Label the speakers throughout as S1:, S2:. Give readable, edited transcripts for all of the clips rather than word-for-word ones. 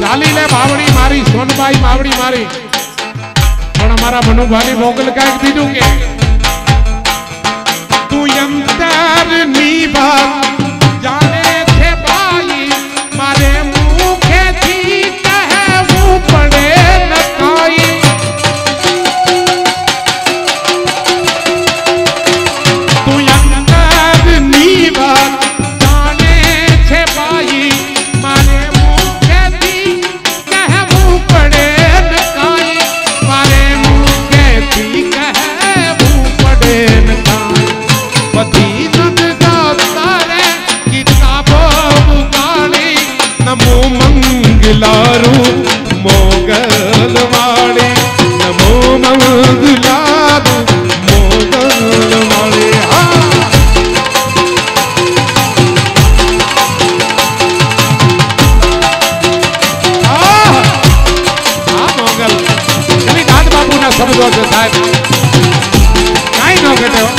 S1: लाली ले बावड़ी मारी सोनबाई बावड़ी मारी पण हमारा मनुभाई मोगल का एक बीजू के तू अंतर नी बात जाने थे भाई मारे मुखे थी कहे वो पड़े न काई तू अंतर नी बात जाने थे भाई मारे मुखे थी कहे वो पड़े न काई मारे मुखे थी कहे वो पड़े न काई पति नमो मंगलारू मोगल वाले नमो मंगलारू मोगल वाले हाँ मोगल चली दाद बाबू ना शब्दों से साहब कहीं न घटे हो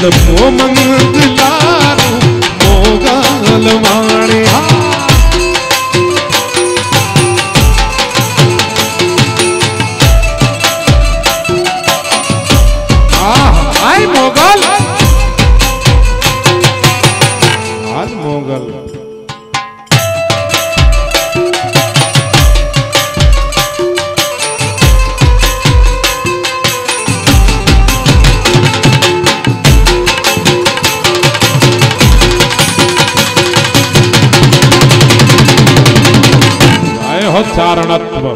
S1: नमो मंगलारू मोगल वाले हाय मोगल आज मोगल चारणत्व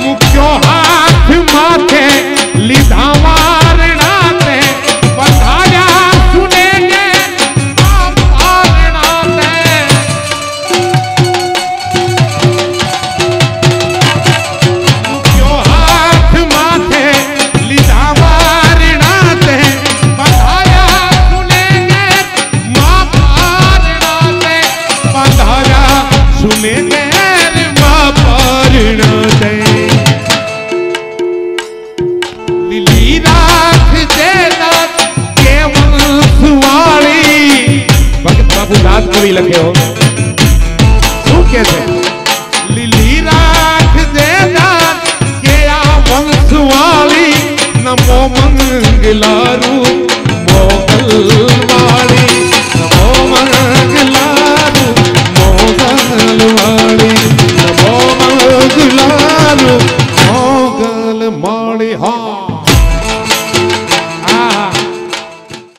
S1: मुख्यो हाथ माथे लीधा वारणाते बधाया सुनेंगे वारणाते मुख्यो हाथ माथे लीधा कवि लखे हो